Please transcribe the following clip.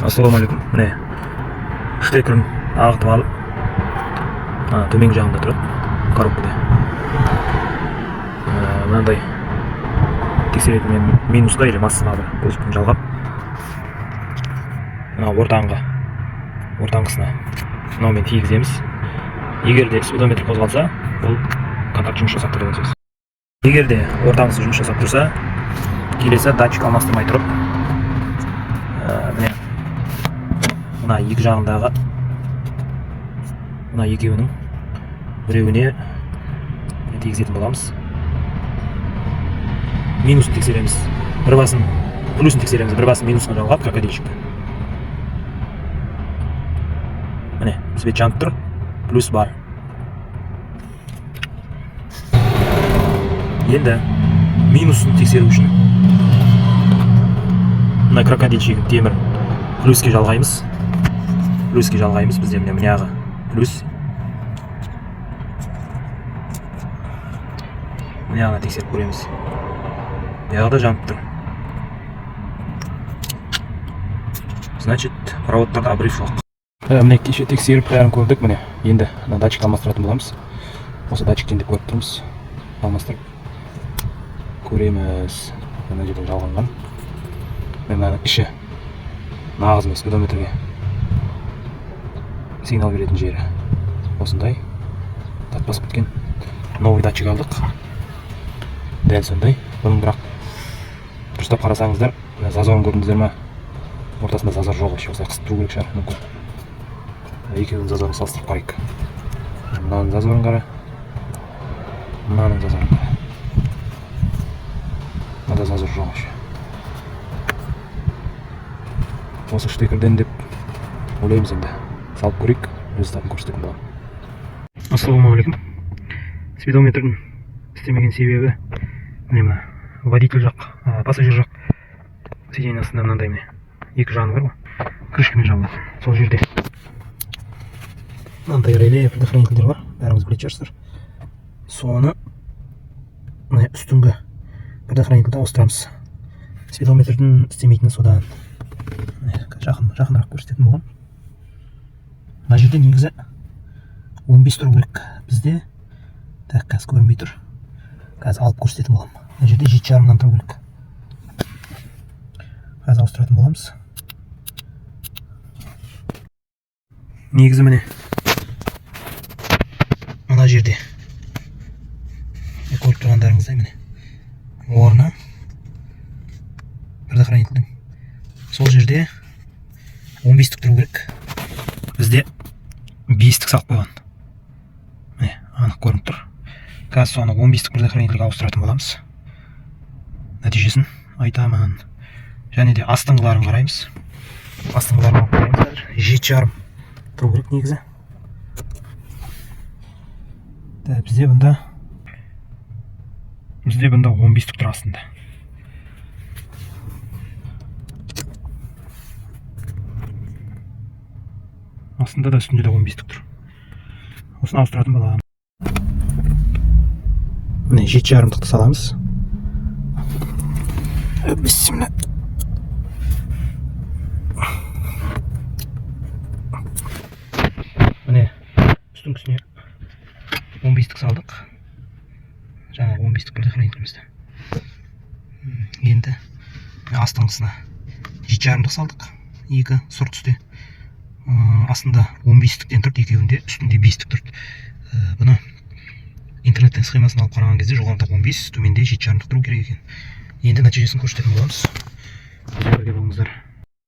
Ассалаумағалейкум. Міне штекерін ағытып алып, төменгі жағында тұрады коробкада. Мынандай тексеретін мен минусқа или массаға бір көзіппен жалғап, мына ортаңғысына мынаумен тигіземіз. Егер де спидометр қозғалса, бұл контакт жұмыс жасап тұр деген сөз. Егер де ортаңғысы жұмыс жасап тұрса, келесі датчик алмастырмай тұрып, міне мына екі жағындағы мына екеуінің біреуіне тигізетін боламыз. Минусын тексереміз, бір басын плюсын тексереміз, бір басын минусына жалғап крокодильчикті. Міне свет жанып тұр, плюс бар. Енді минусын тексеру үшін мына крокодильчигін темір плюске жалғаймыз. Бізде міне ағы плюс. Міне ағына тексеріп көреміз. Бұяғыда жанып тұр. Значит, проводтарда обрыв жоқ. Міне кеше тексеріп бәрін көрдік. Міне енді датчик алмастыратын боламыз. Осы датчиктен деп көріп тұрмыз. Алмастырып көреміз. Мына жерден жалғанған. Мына іші нағыз емес, спидометрге сигнал беретін жері осындай тартпас біткен новый датчик алдық. Дәл сондай. Бұның бірақ дұрыстап қарасаңыздар, зазорын көрдіңіздер ме? Ортасында зазор жоқ, осылай қысып тұру керек шығар, мүмкін. Екеуінің зазорын салыстырып қарайық. Мынаның зазорын қара, мынаның зазорын қара. Мынада зазор жоқ еще. Осы штекерден деп ойлаймыз енді. Салып көрейік, результатын көрсететін боламын. Ассалаумағалейкум. Спидометрдің істемеген себебі мына водитель жақ, пассажир жақ сиденьясында мынандай міне екі жағы бар ғой, крышкамен жабылады. Сол жерде мынандай реле предохранительдер бар, бәріңіз білетін шығарсыздар. Соны мына үстіңгі предохранительді ауыстырамыз. Спидометрдің істемейтіні содан. Жақынырақ көрсететін болған. Мына жерде негізі 15 тұру керек. Бізде қазір көрінбей тұр. Қазір алып көрсететін болам. Мына жерде 7,5-нан тұру керек. Қазір ауыстыратын боламыз. Негізі міне мына жерде көріп тұрғандарыңыздай міне орны предохранительдің сол жерде 15-тік тұру керек. Бізде 5-тік салып қойған. Міне, анық көрініп тұр. Қазір соны 15-тік предохранительге ауыстыратын боламыз. Нәтижесін айтамын. Және де астыңғыларын қараймыз. Астыңғыларын қараймыз қазір. 7,5 тұру керек негізі. Бізде бұнда 15-тік тұр астында. Астында да үстінде де 15-тік тұр. Осыны ауыстыратын боламын. Міне 7,5-тықты саламыз. Бісміллә. Міне үстіңгісіне 15-тік салдық. Жаңа 15-тік предохранительімізді. Енді астыңғысына 7,5-тік салдық. Екі сұр түсте. Астында 15-тіктен тұрды, екеуінде үстінде 5-тік тұрды. Бұны интернеттен схемасын алып қараған кезде жоғарыда 15, төменде 7,5 тұру керек екен. Енді нәтижесін көрсететін боламыз. Бірге болыңыздар.